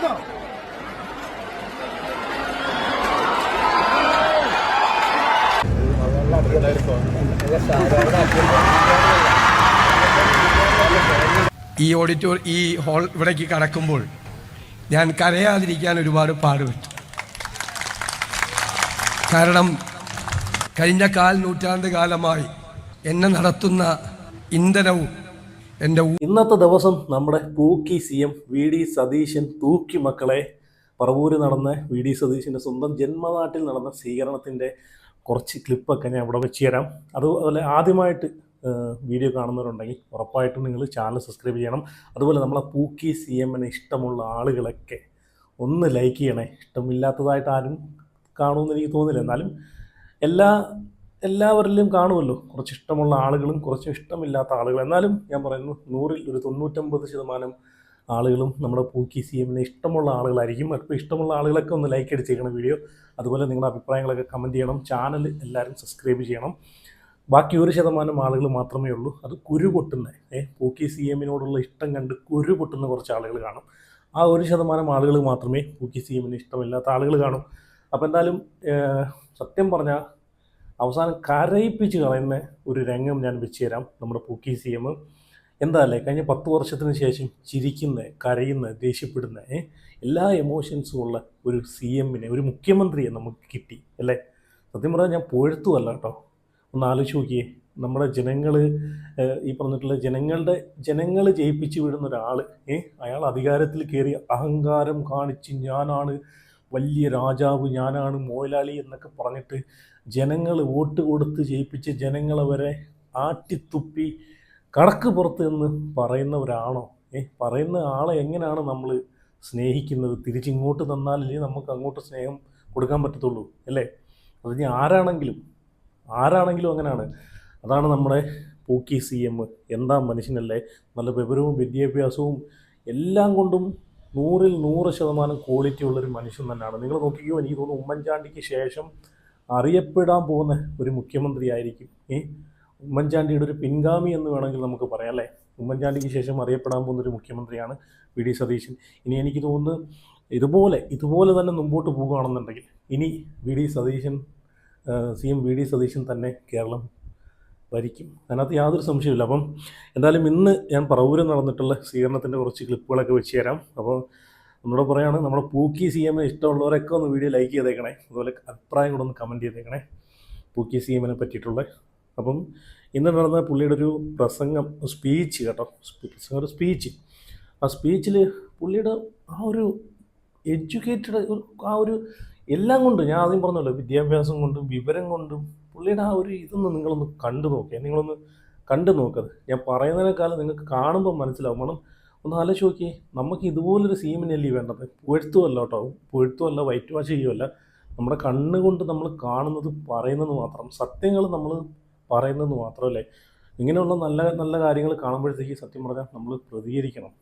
കേട്ടോ. ഈ ഹാൾ ഇവിടേക്ക് കടക്കുമ്പോൾ ഞാൻ കരയാതിരിക്കാൻ ഒരുപാട് പാടുപെട്ടു. കാരണം കഴിഞ്ഞ നൂറ്റാണ്ട് കാലമായി എന്നെ നടത്തുന്ന ഇന്ധനവും എൻ്റെ ഇന്നത്തെ ദിവസം നമ്മുടെ പൂക്കി CM VD സതീശൻ തൂക്കി മക്കളെ. പറവൂര് നടന്ന VD സതീശൻ്റെ സ്വന്തം ജന്മനാട്ടിൽ നടന്ന സ്വീകരണത്തിൻ്റെ കുറച്ച് ക്ലിപ്പൊക്കെ ഞാൻ ഇവിടെ വെച്ച് തരാം. അതുപോലെ ആദ്യമായിട്ട് വീഡിയോ കാണുന്നവരുണ്ടെങ്കിൽ ഉറപ്പായിട്ടും നിങ്ങൾ ചാനൽ സബ്സ്ക്രൈബ് ചെയ്യണം. അതുപോലെ നമ്മളെ പൂക്കി CMനെ ഇഷ്ടമുള്ള ആളുകളൊക്കെ ഒന്ന് ലൈക്ക് ചെയ്യണേ. ഇഷ്ടമില്ലാത്തതായിട്ട് ആരും കാണുമെന്ന് എനിക്ക് തോന്നുന്നില്ല, എന്നാലും എല്ലാവരിലും കാണുമല്ലോ കുറച്ച് ഇഷ്ടമുള്ള ആളുകളും കുറച്ച് ഇഷ്ടമില്ലാത്ത ആളുകളും. എന്നാലും ഞാൻ പറയുന്നു 100ൽ ഒരു 99% ആളുകളും നമ്മുടെ പൂക്കി CMനെ ഇഷ്ടമുള്ള ആളുകളായിരിക്കും. അപ്പോൾ ഇഷ്ടമുള്ള ആളുകളൊക്കെ ഒന്ന് ലൈക്ക് അടിച്ചേക്കണം വീഡിയോ. അതുപോലെ നിങ്ങളുടെ അഭിപ്രായങ്ങളൊക്കെ കമൻറ്റ് ചെയ്യണം. ചാനൽ എല്ലാവരും സബ്സ്ക്രൈബ് ചെയ്യണം. ബാക്കി 1% ആളുകൾ മാത്രമേ ഉള്ളൂ അത് കുരു പൊട്ടുന്ന പൂക്കി CMനോടുള്ള ഇഷ്ടം കണ്ട് കുരു പൊട്ടുന്ന കുറച്ച് ആളുകൾ കാണും. ആ 1% ആളുകൾ മാത്രമേ പൂക്കി CMന് ഇഷ്ടമില്ലാത്ത ആളുകൾ കാണും. അപ്പോൾ എന്തായാലും സത്യം പറഞ്ഞാൽ അവസാനം കരയിപ്പിച്ച് കളയുന്ന ഒരു രംഗം ഞാൻ വെച്ച് തരാം. നമ്മുടെ പൂക്കി CM എന്താല്ലേ കഴിഞ്ഞ 10 വർഷത്തിന് ശേഷം ചിരിക്കുന്ന, കരയുന്ന, ദേഷ്യപ്പെടുന്ന എല്ലാ എമോഷൻസും ഉള്ള ഒരു CMനെ, ഒരു മുഖ്യമന്ത്രിയെ നമുക്ക് കിട്ടി അല്ലേ. സത്യം പറഞ്ഞാൽ ഞാൻ പുഴത്തുമല്ല കേട്ടോ. ഒന്ന് ആലോചിച്ച് നോക്കിയേ, നമ്മുടെ ജനങ്ങൾ ഈ പറഞ്ഞിട്ടുള്ള ജനങ്ങൾ ജയിപ്പിച്ച് വിടുന്ന ഒരാൾ അയാൾ അധികാരത്തിൽ കയറി അഹങ്കാരം കാണിച്ച് ഞാനാണ് വലിയ രാജാവ്, ഞാനാണ് മോയലാളി എന്നൊക്കെ പറഞ്ഞിട്ട് ജനങ്ങൾ വോട്ട് കൊടുത്ത് ജയിപ്പിച്ച് ജനങ്ങളെ വരെ ആട്ടിത്തുപ്പി കണക്ക് പുറത്ത് എന്ന് പറയുന്നവരാണോ? പറയുന്ന ആളെ എങ്ങനെയാണ് നമ്മൾ സ്നേഹിക്കുന്നത്? തിരിച്ചിങ്ങോട്ട് തന്നാലല്ലേ നമുക്ക് അങ്ങോട്ട് സ്നേഹം കൊടുക്കാൻ പറ്റത്തുള്ളൂ അല്ലേ. അത് ഇനി ആരാണെങ്കിലും അങ്ങനെയാണ്. അതാണ് നമ്മുടെ പൂക്കി CM. എന്താ മനുഷ്യനല്ലേ, നല്ല വിവരവും വിദ്യാഭ്യാസവും എല്ലാം കൊണ്ടും 100ൽ 100% ക്വാളിറ്റി ഉള്ളൊരു മനുഷ്യൻ തന്നെയാണ്. നിങ്ങൾ നോക്കിക്കോ, എനിക്ക് തോന്നുന്നു ഉമ്മൻചാണ്ടിക്ക് ശേഷം അറിയപ്പെടാൻ പോകുന്ന ഒരു മുഖ്യമന്ത്രി ആയിരിക്കും. ഉമ്മൻചാണ്ടിയുടെ ഒരു പിൻഗാമി എന്ന് വേണമെങ്കിൽ നമുക്ക് പറയാം അല്ലേ. ഉമ്മൻചാണ്ടിക്ക് ശേഷം അറിയപ്പെടാൻ പോകുന്ന ഒരു മുഖ്യമന്ത്രിയാണ് VD സതീശൻ. ഇനി എനിക്ക് തോന്നുന്നു ഇതുപോലെ തന്നെ മുമ്പോട്ട് പോകുകയാണെന്നുണ്ടെങ്കിൽ ഇനി CM VD സതീശൻ തന്നെ കേരളം ഭരിക്കും, അതിനകത്ത് യാതൊരു സംശയമില്ല. അപ്പം എന്തായാലും ഇന്ന് ഞാൻ പറവൂര് നടന്നിട്ടുള്ള സ്വീകരണത്തിൻ്റെ കുറച്ച് ക്ലിപ്പുകളൊക്കെ വെച്ച് തരാം. അപ്പോൾ നമ്മളോട് പറയുകയാണ്, നമ്മുടെ പൂക്കി CMനെ ഇഷ്ടമുള്ളവരൊക്കെ ഒന്ന് വീഡിയോ ലൈക്ക് ചെയ്തേക്കണേ. അതുപോലെ അഭിപ്രായം കൂടെ ഒന്ന് കമൻറ്റ് ചെയ്തേക്കണേ പൂക്കി CMനെ പറ്റിയിട്ടുള്ള. അപ്പം ഇന്ന് നടന്ന പുള്ളിയുടെ ഒരു പ്രസംഗം, സ്പീച്ച് കേട്ടോ, ഒരു സ്പീച്ച്. ആ സ്പീച്ചിൽ പുള്ളിയുടെ ആ ഒരു എഡ്യൂക്കേറ്റഡ് ആ ഒരു എല്ലാം കൊണ്ടും, ഞാൻ ആദ്യം പറഞ്ഞല്ലോ, വിദ്യാഭ്യാസം കൊണ്ടും വിവരം കൊണ്ടും പുള്ളിയുടെ ആ ഒരു ഇതൊന്ന് നിങ്ങളൊന്ന് നിങ്ങളൊന്ന് കണ്ടു നോക്കത്. ഞാൻ പറയുന്നതിനേക്കാളും നിങ്ങൾക്ക് കാണുമ്പോൾ മനസ്സിലാവും. വേണം ഒന്ന് ആലോചിച്ച് നോക്കിയേ, നമുക്ക് ഇതുപോലൊരു CMനല്ലേ വേണ്ടത്. പുഴുത്തുമല്ല കേട്ടോ, പുഴുത്തുമല്ല, വൈറ്റ് വാഷ് ചെയ്യുമല്ല. നമ്മുടെ കണ്ണുകൊണ്ട് നമ്മൾ കാണുന്നത് പറയുന്നത് മാത്രം, സത്യങ്ങൾ നമ്മൾ പറയുന്നത് മാത്രമല്ലേ. ഇങ്ങനെയുള്ള നല്ല നല്ല കാര്യങ്ങൾ കാണുമ്പോഴത്തേക്ക് സത്യം പറഞ്ഞാൽ നമ്മൾ പ്രതികരിക്കണം.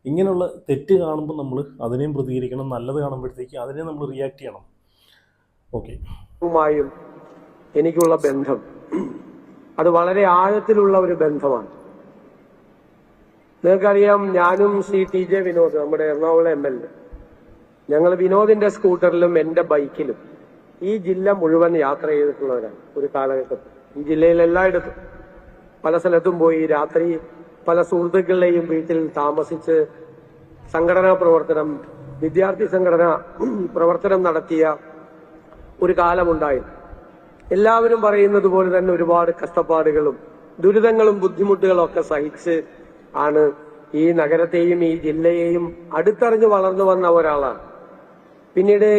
ഇങ്ങനെയുള്ള തെറ്റ് കാണുമ്പോൾ നമ്മൾ അതിനെയും പ്രതികരിക്കണം, നല്ലത് കാണുമ്പോഴത്തേക്ക് അതിനെ നമ്മൾ റിയാക്ട് ചെയ്യണം. ഓക്കെ. എനിക്കുള്ള ബന്ധം അത് വളരെ ആഴത്തിലുള്ള ഒരു ബന്ധമാണ്. നിങ്ങൾക്കറിയാം, ഞാനും TJ വിനോദ്, നമ്മുടെ എറണാകുളം MLA, ഞങ്ങൾ വിനോദിന്റെ സ്കൂട്ടറിലും എൻ്റെ ബൈക്കിലും ഈ ജില്ല മുഴുവൻ യാത്ര ചെയ്തിട്ടുള്ളവരാണ്. ഒരു കാലഘട്ടത്തിൽ ഈ ജില്ലയിൽ എല്ലായിടത്തും പല സ്ഥലത്തും പോയി രാത്രി പല സുഹൃത്തുക്കളുടെയും വീട്ടിൽ താമസിച്ച് സംഘടനാ പ്രവർത്തനം, വിദ്യാർത്ഥി സംഘടനാ പ്രവർത്തനം നടത്തിയ ഒരു കാലമുണ്ടായിരുന്നു. എല്ലാവരും പറയുന്നത് പോലെ തന്നെ ഒരുപാട് കഷ്ടപ്പാടുകളും ദുരിതങ്ങളും ബുദ്ധിമുട്ടുകളും ഒക്കെ സഹിച്ച് ആണ് ഈ നഗരത്തെയും ഈ ജില്ലയെയും അടുത്തറിഞ്ഞ് വളർന്നു വന്ന ഒരാളാണ്. പിന്നീട്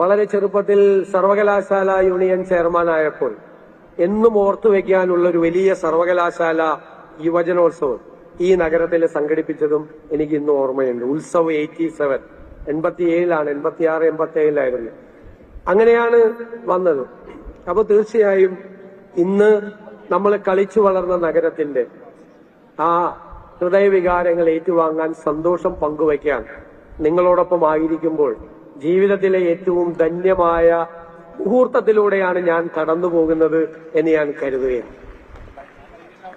വളരെ ചെറുപ്പത്തിൽ സർവകലാശാല യൂണിയൻ ചെയർമാൻ ആയപ്പോൾ എന്നും ഓർത്തു വെക്കാനുള്ള ഒരു വലിയ സർവകലാശാല യുവജനോത്സവം ഈ നഗരത്തിൽ സംഘടിപ്പിച്ചതും എനിക്ക് ഇന്ന് ഓർമ്മയുണ്ട്. ഉത്സവ് 87, 87 86, 87 അങ്ങനെയാണ് വന്നത്. അപ്പൊ തീർച്ചയായും ഇന്ന് നമ്മൾ കളിച്ചു വളർന്ന നഗരത്തിന്റെ ആ ഹൃദയവികാരങ്ങൾ ഏറ്റുവാങ്ങാൻ, സന്തോഷം പങ്കുവയ്ക്കാൻ നിങ്ങളോടൊപ്പം ആയിരിക്കുമ്പോൾ ജീവിതത്തിലെ ഏറ്റവും ധന്യമായ മുഹൂർത്തത്തിലൂടെയാണ് ഞാൻ കടന്നു പോകുന്നത് എന്ന് ഞാൻ കരുതുകയാണ്.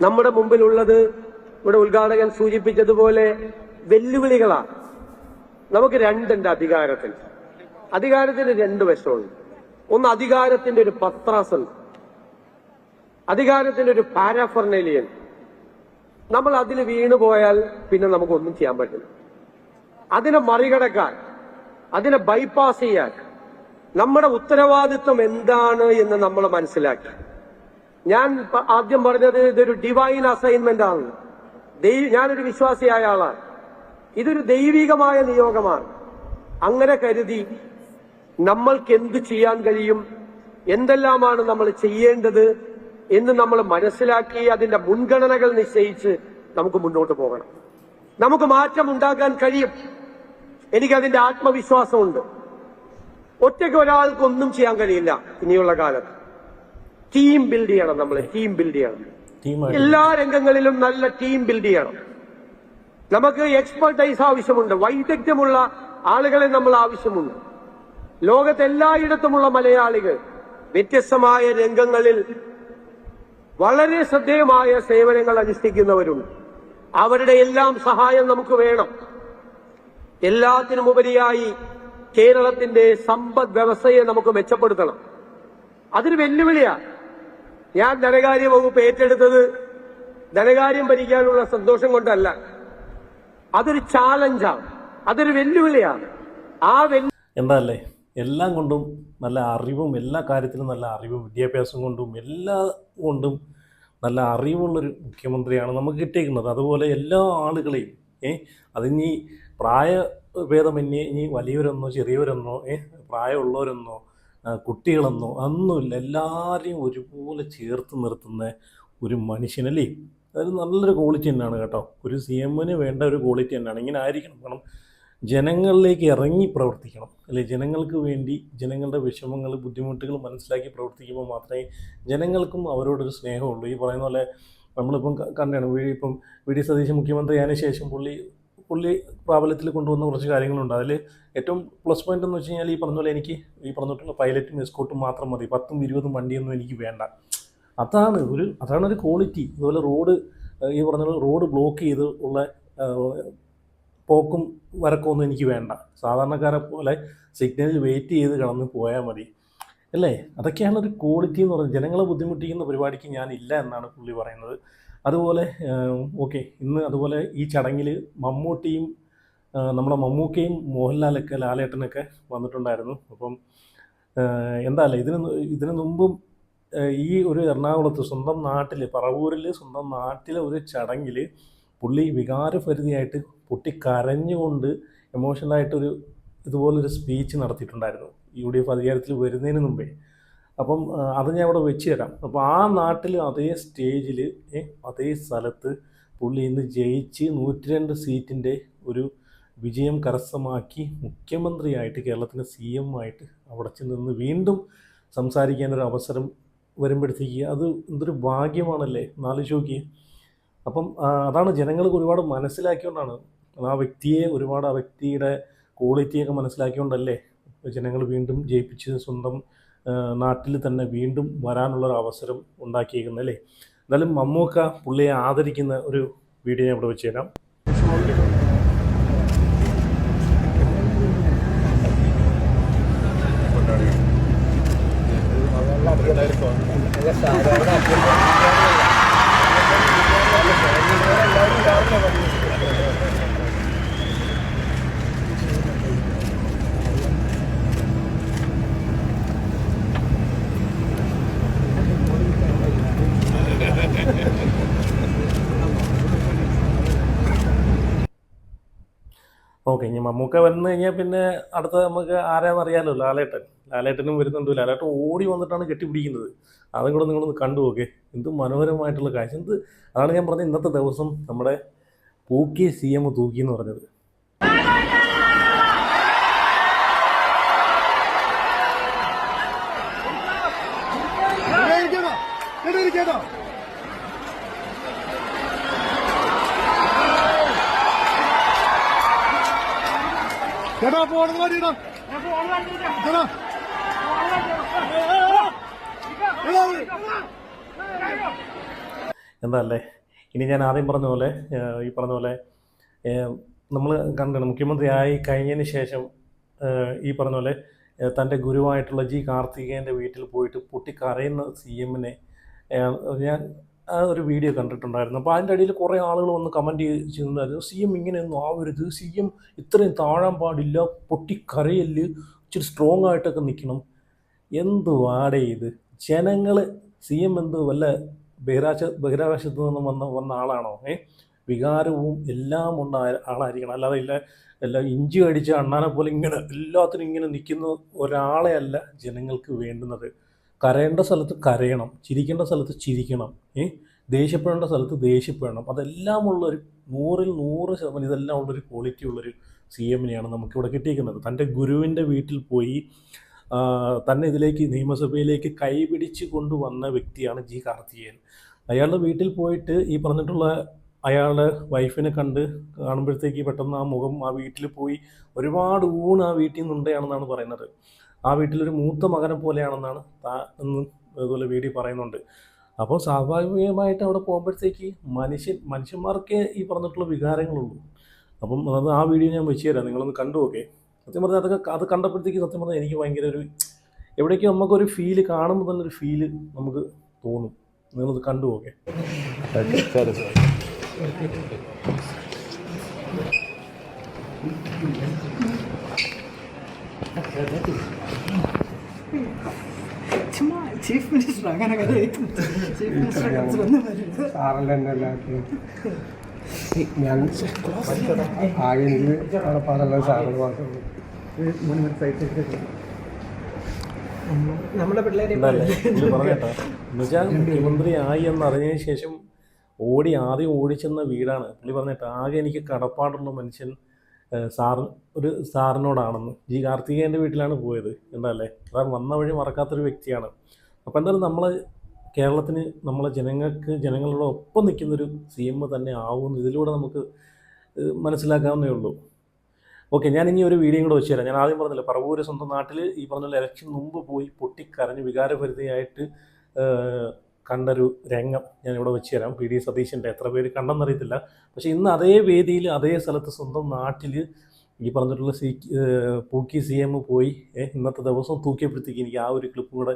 നമ്മുടെ മുമ്പിലുള്ളത് ഇവിടെ ഉദ്ഘാടകൻ സൂചിപ്പിച്ചതുപോലെ വെല്ലുവിളികളാണ്. നമുക്ക് രണ്ടുണ്ട് അധികാരത്തിന്. അധികാരത്തിന് രണ്ട് വശമുണ്ട്. ഒന്ന് അധികാരത്തിന്റെ ഒരു പത്രാസ്, അധികാരത്തിന്റെ ഒരു പാരാഫർണേലിയൻ. നമ്മൾ അതിൽ വീണുപോയാൽ പിന്നെ നമുക്കൊന്നും ചെയ്യാൻ പറ്റില്ല. അതിനെ മറികടക്കാൻ, അതിനെ ബൈപ്പാസ് ചെയ്യാൻ നമ്മുടെ ഉത്തരവാദിത്വം എന്താണ് എന്ന് നമ്മൾ മനസ്സിലാക്കി. ഞാൻ ആദ്യം പറഞ്ഞത് ഇതൊരു ഡിവൈൻ അസൈൻമെന്റ് ആണ്. ഞാനൊരു വിശ്വാസിയായ ആളാണ്. ഇതൊരു ദൈവികമായ നിയോഗമാണ്. അങ്ങനെ കരുതി നമ്മൾക്ക് എന്ത് ചെയ്യാൻ കഴിയും, എന്തെല്ലാമാണ് നമ്മൾ ചെയ്യേണ്ടത് എന്ന് നമ്മൾ മനസ്സിലാക്കി അതിന്റെ മുൻഗണനകൾ നിശ്ചയിച്ച് നമുക്ക് മുന്നോട്ട് പോകണം. നമുക്ക് മാറ്റം ഉണ്ടാക്കാൻ കഴിയും. എനിക്കതിന്റെ ആത്മവിശ്വാസമുണ്ട്. ഒറ്റയ്ക്ക് ഒരാൾക്കൊന്നും ചെയ്യാൻ കഴിയില്ല. ഇനിയുള്ള കാലത്ത് ടീം ബിൽഡ് ചെയ്യണം. നമ്മൾ ടീം ബിൽഡ് ചെയ്യണം. എല്ലാ രംഗങ്ങളിലും നല്ല ടീം ബിൽഡ് ചെയ്യണം. നമുക്ക് എക്സ്പെർട്ടൈസ് ആവശ്യമുണ്ട്. വൈദഗ്ധ്യമുള്ള ആളുകളെ നമ്മൾ ആവശ്യമുണ്ട്. ലോകത്തെല്ലായിടത്തുമുള്ള മലയാളികൾ വ്യത്യസ്തമായ രംഗങ്ങളിൽ വളരെ ശ്രദ്ധേയമായ സേവനങ്ങൾ അനുഷ്ഠിക്കുന്നവരുണ്ട്. അവരുടെ എല്ലാം സഹായം നമുക്ക് വേണം. എല്ലാത്തിനുമുപരിയായി കേരളത്തിന്റെ സമ്പദ് വ്യവസ്ഥയെ നമുക്ക് മെച്ചപ്പെടുത്തണം. അതൊരു വെല്ലുവിളിയാണ്. ഞാൻ ധനകാര്യ വകുപ്പ് ഏറ്റെടുത്തത് ധനകാര്യം ഭരിക്കാനുള്ള സന്തോഷം കൊണ്ടല്ല. അതൊരു ചാലഞ്ചാണ്, അതൊരു വെല്ലുവിളിയാണ്. എന്താല്ലേ, എല്ലാം കൊണ്ടും നല്ല അറിവും, എല്ലാ കാര്യത്തിലും നല്ല അറിവും, വിദ്യാഭ്യാസം കൊണ്ടും എല്ലാം കൊണ്ടും നല്ല അറിവുള്ളൊരു മുഖ്യമന്ത്രിയാണ് നമുക്ക് കിട്ടിയിരിക്കുന്നത്. അതുപോലെ എല്ലാ ആളുകളെയും അതിനി പ്രായഭേദമന്യേ ഇനി വലിയവരെന്നോ ചെറിയവരെന്നോ പ്രായമുള്ളവരെന്നോ കുട്ടികളെന്നോ ഒന്നുമില്ല, എല്ലാവരെയും ഒരുപോലെ ചേർത്ത് നിർത്തുന്ന ഒരു മനുഷ്യനല്ലേ. അതൊരു നല്ലൊരു ക്വാളിറ്റി തന്നെയാണ് കേട്ടോ. ഒരു CM-ന് വേണ്ട ഒരു ക്വാളിറ്റി തന്നെയാണ്. ഇങ്ങനെ ആയിരിക്കണം. കാരണം ജനങ്ങളിലേക്ക് ഇറങ്ങി പ്രവർത്തിക്കണം അല്ലേ. ജനങ്ങൾക്ക് വേണ്ടി ജനങ്ങളുടെ വിഷമങ്ങൾ, ബുദ്ധിമുട്ടുകൾ മനസ്സിലാക്കി പ്രവർത്തിക്കുമ്പോൾ മാത്രമേ ജനങ്ങൾക്കും അവരോടൊരു സ്നേഹമുള്ളൂ. ഈ പറയുന്ന പോലെ നമ്മളിപ്പം കണ്ടാണ് ഇപ്പം വി.ഡി. സതീശൻ മുഖ്യമന്ത്രിയായതിനു ശേഷം പുള്ളി പ്രാബല്യത്തിൽ കൊണ്ടുവന്ന കുറച്ച് കാര്യങ്ങളുണ്ട്. അതിൽ ഏറ്റവും പ്ലസ് പോയിന്റ് എന്ന് വെച്ച് കഴിഞ്ഞാൽ ഈ പറഞ്ഞ പോലെ എനിക്ക് ഈ പറഞ്ഞിട്ടുള്ള പൈലറ്റും എസ്കോർട്ടും മാത്രം മതി, 10ഉം 20ഉം വണ്ടിയൊന്നും എനിക്ക് വേണ്ട. അതാണ് ഒരു ക്വാളിറ്റി. അതുപോലെ ഈ പറഞ്ഞ റോഡ് ബ്ലോക്ക് ചെയ്ത് ഉള്ള പോക്കും വരക്കമൊന്നും എനിക്ക് വേണ്ട. സാധാരണക്കാരെ പോലെ സിഗ്നലിൽ വെയിറ്റ് ചെയ്ത് കിടന്ന് പോയാൽ മതി അല്ലേ. അതൊക്കെയാണ് ഒരു ക്വാളിറ്റി എന്ന് പറയുന്നത്. ജനങ്ങളെ ബുദ്ധിമുട്ടിക്കുന്ന പരിപാടിക്ക് ഞാനില്ല എന്നാണ് പുള്ളി പറയുന്നത്. അതുപോലെ ഓക്കെ, ഇന്ന് അതുപോലെ ഈ ചടങ്ങിൽ നമ്മുടെ മമ്മൂക്കയും ലാലേട്ടനൊക്കെ വന്നിട്ടുണ്ടായിരുന്നു. അപ്പം എന്താല്ലേ, ഇതിനു മുമ്പും ഈ ഒരു എറണാകുളത്ത് സ്വന്തം നാട്ടിൽ പറവൂരിൽ സ്വന്തം നാട്ടിലെ ഒരു ചടങ്ങിൽ പുള്ളി വികാരഭരിതയായിട്ട് പൊട്ടിക്കരഞ്ഞുകൊണ്ട് എമോഷണലായിട്ടൊരു ഇതുപോലൊരു സ്പീച്ച് നടത്തിയിട്ടുണ്ടായിരുന്നു UDF അധികാരത്തിൽ വരുന്നതിന് മുമ്പേ. അപ്പം അത് ഞാൻ അവിടെ വെച്ച് തരാം. അപ്പോൾ ആ നാട്ടിൽ അതേ സ്റ്റേജിൽ അതേ സ്ഥലത്ത് പുള്ളി ഇന്ന് ജയിച്ച് 102 സീറ്റിൻ്റെ ഒരു വിജയം കരസ്ഥമാക്കി മുഖ്യമന്ത്രിയായിട്ട് കേരളത്തിൻ്റെ CM ആയിട്ട് അവിടെ ചെന്ന് വീണ്ടും സംസാരിക്കാനൊരു അവസരം വരുമ്പോഴത്തേക്ക് അത് എന്തൊരു ഭാഗ്യമാണല്ലേ, എന്നാലോചിച്ച് നോക്കി. അപ്പം അതാണ് ജനങ്ങൾക്ക് ഒരുപാട് മനസ്സിലാക്കിയോണ്ടാണ് ആ വ്യക്തിയുടെ ക്വാളിറ്റിയൊക്കെ മനസ്സിലാക്കിയോണ്ടല്ലേ ജനങ്ങൾ വീണ്ടും ജയിപ്പിച്ച് സ്വന്തം നാട്ടിൽ തന്നെ വീണ്ടും വരാനുള്ളൊരു അവസരം ഉണ്ടാക്കിയേക്കുന്നത് അല്ലേ. എന്തായാലും മമ്മൂക്ക പുള്ളിയെ ആദരിക്കുന്ന ഒരു വീഡിയോ ഞാൻ ഇവിടെ വെച്ച് തരാം. ഓക്കെ, ഇനി മമ്മൂക്ക വന്നു കഴിഞ്ഞാൽ പിന്നെ അടുത്ത നമുക്ക് ആരാന്നറിയാലോ, ലാലേട്ടനും വരുന്നുണ്ട്. ലാലേട്ടൻ ഓടി വന്നിട്ടാണ് കെട്ടിപ്പിടിക്കുന്നത്. അതും കൂടെ നിങ്ങളൊന്ന് കണ്ടു നോക്കേ, എന്ത് മനോഹരമായിട്ടുള്ള കാഴ്ച. അതാണ് ഞാൻ പറഞ്ഞത്, ഇന്നത്തെ ദിവസം നമ്മുടെ പൂക്കി CM തൂക്കി എന്ന് പറഞ്ഞത്. എന്താ അല്ലേ. ഇനി ഞാൻ ആദ്യം പറഞ്ഞ പോലെ ഈ പറഞ്ഞ പോലെ നമ്മൾ കണ്ടാണ് മുഖ്യമന്ത്രിയായി കഴിഞ്ഞതിന് ശേഷം ഈ പറഞ്ഞ പോലെ തൻ്റെ ഗുരുവായിട്ടുള്ള ജി കാർത്തികേയൻ്റെ വീട്ടിൽ പോയിട്ട് പൊട്ടിക്കരയുന്ന സി എമ്മിനെ ഞാൻ ആ ഒരു വീഡിയോ കണ്ടിട്ടുണ്ടായിരുന്നു. അപ്പോൾ അതിൻ്റെ അടിയിൽ കുറേ ആളുകൾ വന്ന് കമൻറ്റ് ചെയ്യുന്നുണ്ടായിരുന്നു, സി എം ഇങ്ങനെയൊന്നും ആവരുത്, സി എം ഇത്രയും താഴാൻ പാടില്ല, പൊട്ടിക്കരയല്, ഇച്ചിരി സ്ട്രോങ് ആയിട്ടൊക്കെ നിൽക്കണം. എന്ത് വാടേ ഇത്? ജനങ്ങൾ സി എം എന്ത് വല്ല ബഹിരാകാശത്ത് നിന്ന് വന്ന ആളാണോ? വികാരവും എല്ലാം ഉണ്ട ആളായിരിക്കണം. അല്ലാതെ എല്ലാം ഇഞ്ചി അടിച്ച അണ്ണാനെ പോലെ ഇങ്ങനെ എല്ലാത്തിനും ഇങ്ങനെ നിൽക്കുന്ന ഒരാളെ അല്ല ജനങ്ങൾക്ക് വേണ്ടുന്നത്. കരയേണ്ട സ്ഥലത്ത് കരയണം, ചിരിക്കേണ്ട സ്ഥലത്ത് ചിരിക്കണം, ദേഷ്യപ്പെടേണ്ട സ്ഥലത്ത് ദേഷ്യപ്പെടണം. അതെല്ലാം ഉള്ളൊരു 100% ഇതെല്ലാം ഉള്ളൊരു ക്വാളിറ്റി ഉള്ളൊരു സി എമ്മിനെയാണ് നമുക്കിവിടെ കിട്ടിയിരിക്കുന്നത്. തൻ്റെ ഗുരുവിൻ്റെ വീട്ടിൽ പോയി തന്നെ ഇതിലേക്ക് നിയമസഭയിലേക്ക് കൈപിടിച്ച് കൊണ്ടുവന്ന വ്യക്തിയാണ് ജി കാർത്തികേയൻ. അയാളുടെ വീട്ടിൽ പോയിട്ട് ഈ പറഞ്ഞിട്ടുള്ള അയാളുടെ വൈഫിനെ കാണുമ്പോഴത്തേക്ക് പെട്ടെന്ന് ആ മുഖം ആ വീട്ടിൽ പോയി ഒരുപാട് ഊണ് ആ വീട്ടിൽ നിന്നുണ്ടാണെന്നാണ് പറയുന്നത്. ആ വീട്ടിലൊരു മൂത്ത മകനെ പോലെയാണെന്നാണ് എന്ന് അതുപോലെ വീഡിയോ പറയുന്നുണ്ട്. അപ്പോൾ സ്വാഭാവികമായിട്ട് അവിടെ പോകുമ്പോഴത്തേക്ക് മനുഷ്യന്മാർക്കേ ഈ പറഞ്ഞിട്ടുള്ള വികാരങ്ങളുള്ളൂ. അപ്പം അത് ആ വീഡിയോ ഞാൻ വെച്ച് തരാം, നിങ്ങളൊന്ന് കണ്ടു നോക്കേ. സത്യം പറഞ്ഞാൽ അത് കണ്ടപ്പോഴത്തേക്ക് സത്യം പറഞ്ഞാൽ എനിക്ക് ഭയങ്കര ഒരു എവിടേക്കും നമുക്കൊരു ഫീല് കാണുമ്പോൾ തന്നെ ഒരു ഫീല് നമുക്ക് തോന്നും. നിങ്ങളത് കണ്ടു നോക്കേ. ചീഫ് മിനിസ്റ്റർ അങ്ങനെ ചീഫ് മിനിസ്റ്റർ ഞാൻ ആകെ എനിക്ക് പാടുള്ള സാറിന് മാത്രമേ നമ്മുടെ പിള്ളേരെ പറഞ്ഞേട്ടോ. എന്നുവെച്ചാൽ മുഖ്യമന്ത്രി ആയി എന്നറിഞ്ഞതിന് ശേഷം ആദ്യം ഓടിച്ചെന്ന വീടാണ് പുള്ളി പറഞ്ഞിട്ട്. ആകെ എനിക്ക് കടപ്പാടുള്ള മനുഷ്യൻ സാറിനോടാണെന്ന്. ജി കാർത്തികേയൻ്റെ വീട്ടിലാണ് പോയത് എന്നല്ലേ. അതാണ് വന്ന വഴി മറക്കാത്തൊരു വ്യക്തിയാണ്. അപ്പോൾ എന്തായാലും കേരളത്തിന് ജനങ്ങളുടെ ഒപ്പം നിൽക്കുന്നൊരു സി എം തന്നെ ആവുമെന്ന് ഇതിലൂടെ നമുക്ക് മനസ്സിലാക്കാവുന്നേ ഉള്ളൂ. ഓക്കെ, ഞാൻ ഇനി ഒരു വീഡിയോ കൂടെ വെച്ച് തരാം. ഞാൻ ആദ്യം പറഞ്ഞില്ല, പറവൂര് സ്വന്തം നാട്ടിൽ ഈ പറഞ്ഞ ഇലക്ഷൻ മുമ്പ് പോയി പൊട്ടിക്കരഞ്ഞ് വികാരഭരിതയായിട്ട് കണ്ടൊരു രംഗം ഞാനിവിടെ വെച്ച് തരാം. പി ഡി സതീശൻ്റെ എത്ര പേര് കണ്ടെന്നറിയത്തില്ല. പക്ഷേ ഇന്ന് അതേ വേദിയിൽ അതേ സ്ഥലത്ത് സ്വന്തം നാട്ടിൽ ഈ പറഞ്ഞിട്ടുള്ള പൂക്കി സി എം പോയി ഇന്നത്തെ ദിവസം തൂക്കിയപ്പോഴത്തേക്ക് എനിക്ക് ആ ഒരു ക്ലിപ്പ് കൂടെ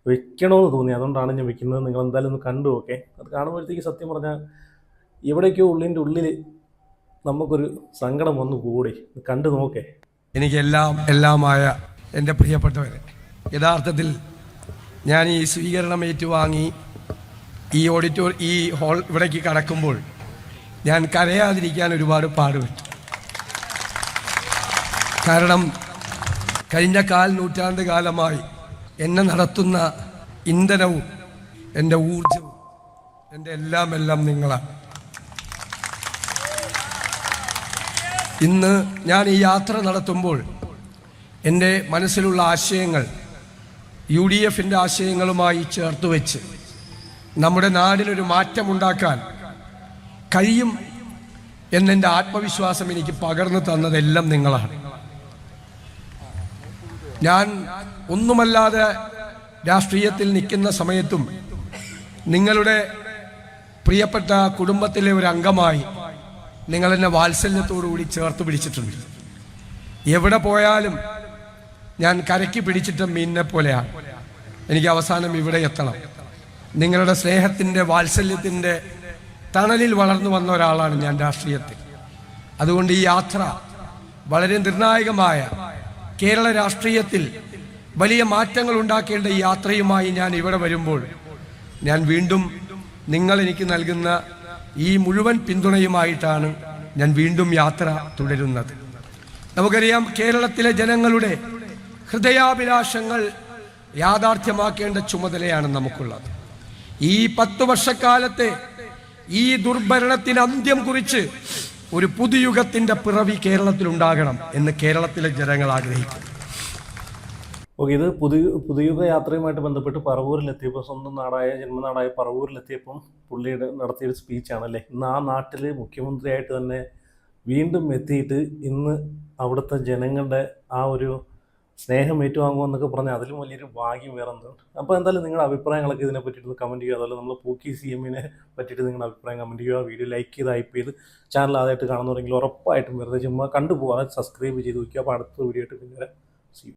വെക്കണമെന്ന് തോന്നി. അതുകൊണ്ടാണ് ഞാൻ വെക്കുന്നത്. നിങ്ങൾ എന്തായാലും ഒന്ന് കണ്ടു നോക്കേ. അത് കാണുമ്പോഴത്തേക്ക് സത്യം പറഞ്ഞാൽ എവിടേക്കോ ഉള്ളിൻ്റെ ഉള്ളിൽ നമുക്കൊരു സങ്കടം വന്നു കൂടി. കണ്ടു നോക്കേ. എല്ലാമായ എൻ്റെ പ്രിയപ്പെട്ടവരെ, യഥാർത്ഥത്തിൽ ഞാൻ ഈ സ്വീകരണം ഏറ്റുവാങ്ങി ഈ ഹാൾ ഇവിടേക്ക് കടക്കുമ്പോൾ ഞാൻ കരയാതിരിക്കാൻ ഒരുപാട് പാടുപെട്ടു. കാരണം കഴിഞ്ഞ നൂറ്റാണ്ട് കാലമായി എന്നെ നടത്തുന്ന ഇന്ധനവും എൻ്റെ ഊർജവും എൻ്റെ എല്ലാം നിങ്ങളാണ്. ഇന്ന് ഞാൻ ഈ യാത്ര നടത്തുമ്പോൾ എൻ്റെ മനസ്സിലുള്ള ആശയങ്ങൾ UDF ആശയങ്ങളുമായി ചേർത്ത് വെച്ച് നമ്മുടെ നാടിനൊരു മാറ്റമുണ്ടാക്കാൻ കഴിയും എന്നെൻ്റെ ആത്മവിശ്വാസം എനിക്ക് പകർന്നു തന്നതെല്ലാം നിങ്ങളാണ്. ഞാൻ ഒന്നുമല്ലാതെ രാഷ്ട്രീയത്തിൽ നിൽക്കുന്ന സമയത്തും നിങ്ങളുടെ പ്രിയപ്പെട്ട കുടുംബത്തിലെ ഒരു അംഗമായി നിങ്ങളെന്നെ വാത്സല്യത്തോടുകൂടി ചേർത്ത് പിടിച്ചിട്ടുണ്ട്. എവിടെ പോയാലും ഞാൻ കരയ്ക്ക് പിടിച്ചിട്ട മീനിനെ പോലെയാണ്. എനിക്ക് അവസാനം ഇവിടെ എത്തണം. നിങ്ങളുടെ സ്നേഹത്തിൻ്റെ വാത്സല്യത്തിൻ്റെ തണലിൽ വളർന്നു വന്ന ഒരാളാണ് ഞാൻ രാഷ്ട്രീയത്തിൽ. അതുകൊണ്ട് ഈ യാത്ര വളരെ നിർണായകമായ കേരള രാഷ്ട്രീയത്തിൽ വലിയ മാറ്റങ്ങൾ ഉണ്ടാക്കേണ്ട ഈ യാത്രയുമായി ഞാൻ ഇവിടെ വരുമ്പോൾ ഞാൻ വീണ്ടും നിങ്ങൾ എനിക്ക് നൽകുന്ന ഈ മുഴുവൻ പിന്തുണയുമായിട്ടാണ് ഞാൻ വീണ്ടും യാത്ര തുടരുന്നത്. നമുക്കറിയാം, കേരളത്തിലെ ജനങ്ങളുടെ ഹൃദയാഭിലാഷങ്ങൾ യാഥാർത്ഥ്യമാക്കേണ്ട ചുമതലയാണ് നമുക്കുള്ളത്. ഈ 10 വർഷക്കാലത്തെ ഈ ദുർഭരണത്തിന് അന്ത്യം കുറിച്ച് ഒരു പുതുയുഗത്തിന്റെ പിറവി കേരളത്തിൽ ഉണ്ടാകണം എന്ന് കേരളത്തിലെ ജനങ്ങൾ ആഗ്രഹിക്കുന്നു. ഓക്കെ, ഇത് പുതുയുഗ യാത്രയുമായിട്ട് ബന്ധപ്പെട്ട് പറവൂരിലെത്തിയപ്പോൾ, സ്വന്തം ജന്മനാടായ പറവൂരിലെത്തിയപ്പം പുള്ളിയുടെ നടത്തിയൊരു സ്പീച്ചാണല്ലേ. ഇന്ന് ആ നാട്ടിൽ മുഖ്യമന്ത്രിയായിട്ട് തന്നെ വീണ്ടും എത്തിയിട്ട് ഇന്ന് അവിടുത്തെ ജനങ്ങളുടെ ആ ഒരു സ്നേഹം ഏറ്റുവാങ്ങുക എന്നൊക്കെ പറഞ്ഞാൽ അതിലും വലിയൊരു ഭാഗ്യം വേറെ എന്തുണ്ട്. അപ്പോൾ എന്തായാലും നിങ്ങളുടെ അഭിപ്രായങ്ങളൊക്കെ ഇതിനെ പറ്റിയിട്ട് കമൻറ്റ് ചെയ്യുക. അതുപോലെ നമ്മൾ പൂക്കി CM പറ്റിയിട്ട് നിങ്ങളുടെ അഭിപ്രായം കമൻറ്റ് ചെയ്യുക. വീഡിയോ ലൈക്ക് ചെയ്ത് ഹൈപ്പ് ചെയ്ത് ചാനൽ ആദ്യമായിട്ട് കാണുന്നുണ്ടെങ്കിൽ ഉറപ്പായിട്ടും വെറുതെ ചുമ്മാ കണ്ടുപോകാതെ സബ്സ്ക്രൈബ് ചെയ്ത് വയ്ക്കുക. അപ്പോൾ അടുത്ത വീഡിയോ ആയിട്ട് പിന്നെ